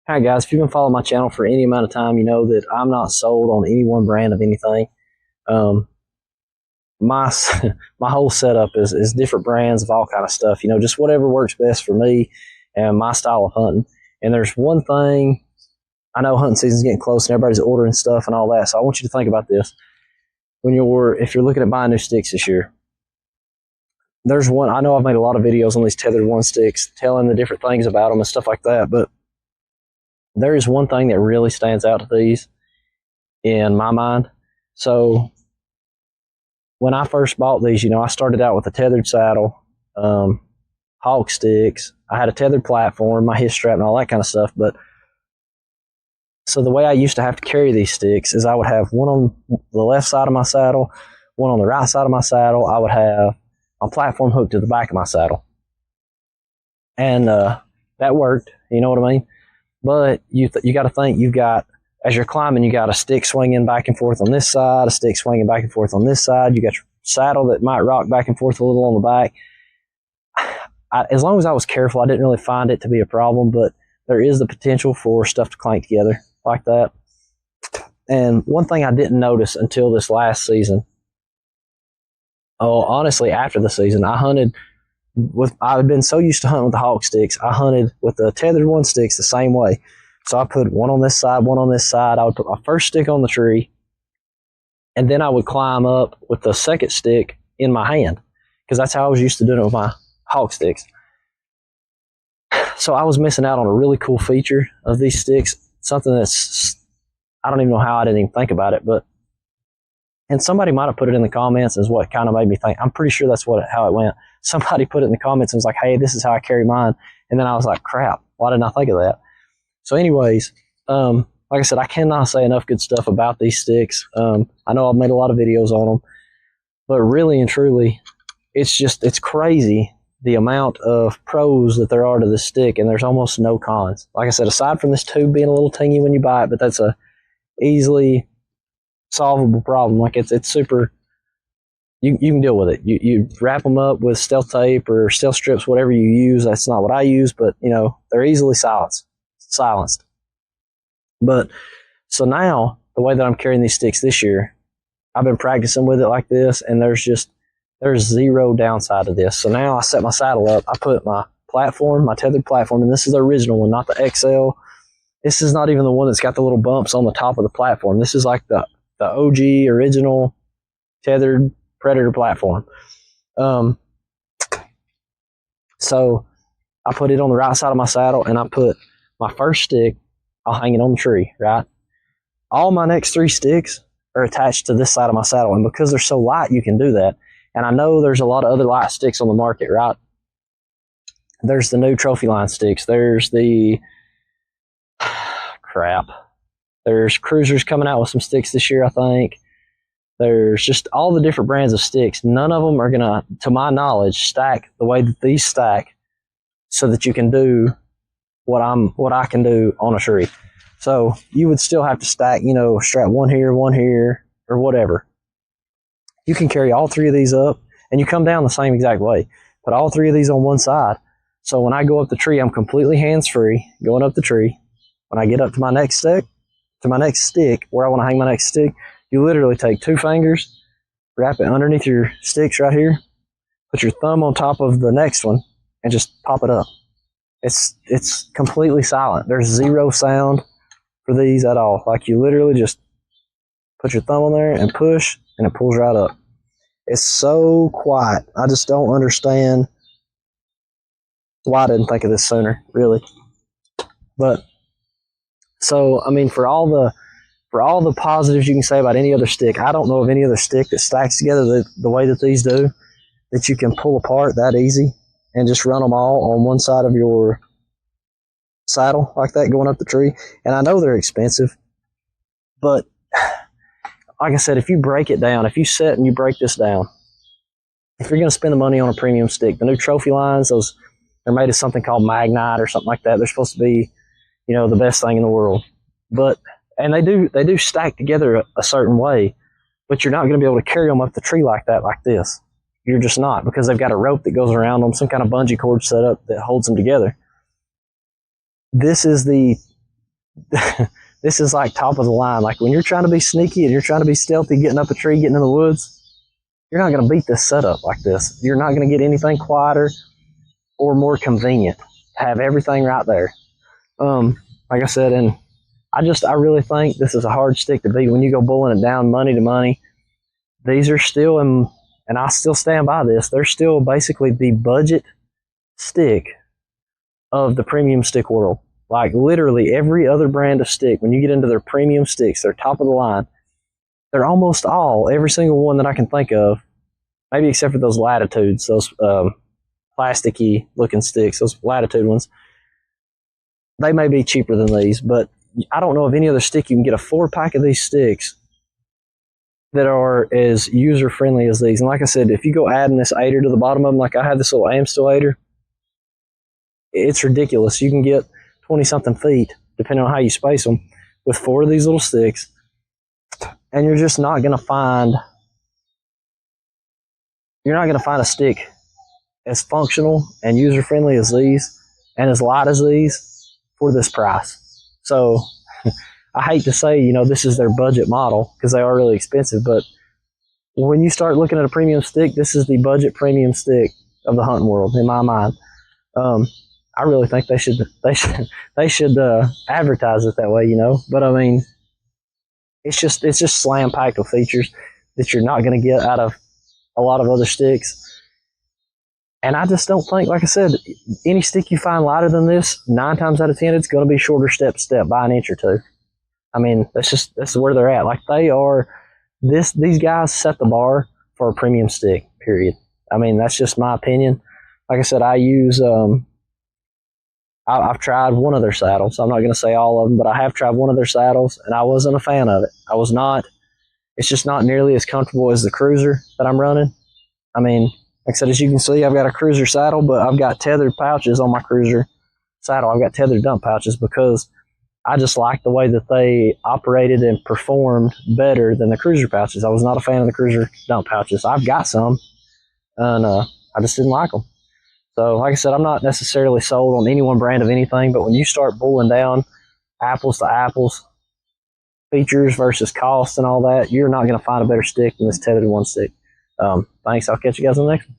Alright guys, if you've been following my channel for any amount of time, you know that I'm not sold on any one brand of anything. My my whole setup is different brands of all kind of stuff, you know, just whatever works best for me and my style of hunting. And there's one thing, I know hunting season's getting close and everybody's ordering stuff and all that, so I want you to think about this. If you're looking at buying new sticks this year, there's one, I know I've made a lot of videos on these Tethered One sticks telling the different things about them and stuff like that, but there is one thing that really stands out to these in my mind. So when I first bought these, you know, I started out with a tethered saddle, hog sticks. I had a tethered platform, my hitch strap and all that kind of stuff. But so the way I used to have to carry these sticks is I would have one on the left side of my saddle, one on the right side of my saddle. I would have a platform hooked to the back of my saddle. And that worked, you know what I mean? But you got to think, you've got, as you're climbing, you got a stick swinging back and forth on this side, a stick swinging back and forth on this side. You got your saddle that might rock back and forth a little on the back. As long as I was careful, I didn't really find it to be a problem, but there is the potential for stuff to clank together like that. And one thing I didn't notice until this last season, honestly, after the season, I've been so used to hunting with the hog sticks, I hunted with the Tethered One sticks the same way. So I put one on this side, one on this side. I would put my first stick on the tree, and then I would climb up with the second stick in my hand, because that's how I was used to doing it with my hog sticks. So I was missing out on a really cool feature of these sticks, something that's, I don't even know how I didn't even think about it, and somebody might have put it in the comments is what kind of made me think. I'm pretty sure that's how it went. Somebody put it in the comments and was like, hey, this is how I carry mine. And then I was like, crap, why didn't I think of that? So anyways, like I said, I cannot say enough good stuff about these sticks. I know I've made a lot of videos on them, but really and truly, it's crazy the amount of pros that there are to this stick, and there's almost no cons. Like I said, aside from this tube being a little tingy when you buy it, but that's a easily solvable problem. Like it's super, you can deal with it. You wrap them up with stealth tape or stealth strips, whatever you use. That's not what I use, but you know, they're easily silenced. But so now the way that I'm carrying these sticks this year, I've been practicing with it like this, and there's zero downside to this. So now I set my saddle up, I put my platform, my tethered platform, and this is the original one, not the XL. This is not even the one that's got the little bumps on the top of the platform. This is like the OG original tethered Predator platform. So I put it on the right side of my saddle, and I put my first stick, I'll hang it on the tree, right? All my next three sticks are attached to this side of my saddle, and because they're so light, you can do that. And I know there's a lot of other light sticks on the market, right? There's the new Trophy Line sticks. There's the There's Cruisers coming out with some sticks this year, I think. There's just all the different brands of sticks. None of them are gonna, to my knowledge, stack the way that these stack, so that you can do what I can do on a tree. So you would still have to stack, you know, strap one here, or whatever. You can carry all three of these up, and you come down the same exact way. Put all three of these on one side. So when I go up the tree, I'm completely hands-free going up the tree. When I get up to my next stick, where I want to hang my next stick, you literally take two fingers, wrap it underneath your sticks right here, put your thumb on top of the next one, and just pop it up. It's completely silent. There's zero sound for these at all. Like, you literally just put your thumb on there and push, and it pulls right up. It's so quiet. I just don't understand why I didn't think of this sooner, really. But so, I mean, for all the positives you can say about any other stick, I don't know of any other stick that stacks together the way that these do, that you can pull apart that easy and just run them all on one side of your saddle like that going up the tree. And I know they're expensive, but like I said, if you break it down, if you sit and you break this down, if you're going to spend the money on a premium stick, the new Trophy Lines, they're made of something called Magnite or something like that. They're supposed to be, you know, the best thing in the world. And they do stack together a certain way, but you're not going to be able to carry them up the tree like that, like this. You're just not, because they've got a rope that goes around them, some kind of bungee cord set up that holds them together. This is the this is like top of the line. Like when you're trying to be sneaky and you're trying to be stealthy, getting up a tree, getting in the woods, you're not going to beat this setup like this. You're not going to get anything quieter or more convenient. Have everything right there. Like I said, and I really think this is a hard stick to beat when you go bulling it down money to money. These are still, and I still stand by this, they're still basically the budget stick of the premium stick world. Like literally every other brand of stick, when you get into their premium sticks, they're top of the line. They're almost all, every single one that I can think of, maybe except for those Latitudes, those plasticky looking sticks, those Latitude ones. They may be cheaper than these, but I don't know of any other stick you can get a 4-pack of these sticks that are as user friendly as these. And like I said, if you go adding this aider to the bottom of them, like I have this little Amstel aider, it's ridiculous. You can get 20 something feet, depending on how you space them, with 4 of these little sticks, and you're just not going to find, a stick as functional and user friendly as these and as light as these for this price. So I hate to say, this is their budget model because they are really expensive, but when you start looking at a premium stick, this is the budget premium stick of the hunting world in my mind. I really think they should advertise it that way, But I mean, it's just slam packed with features that you're not going to get out of a lot of other sticks. And I just don't think, like I said, any stick you find lighter than this, 9 times out of 10, it's going to be shorter step by an inch or two. I mean, that's where they're at. Like these guys set the bar for a premium stick, period. I mean, that's just my opinion. Like I said, I use, I've tried one of their saddles. I'm not going to say all of them, but I have tried one of their saddles, and I wasn't a fan of it. I was not. It's just not nearly as comfortable as the Cruiser that I'm running. I mean, like I said, as you can see, I've got a Cruiser saddle, but I've got tethered pouches on my Cruiser saddle. I've got tethered dump pouches because I just like the way that they operated and performed better than the Cruiser pouches. I was not a fan of the Cruiser dump pouches. I've got some, and I just didn't like them. So, like I said, I'm not necessarily sold on any one brand of anything, but when you start bulling down apples to apples, features versus cost and all that, you're not going to find a better stick than this tethered one stick. Thanks. I'll catch you guys on the next one.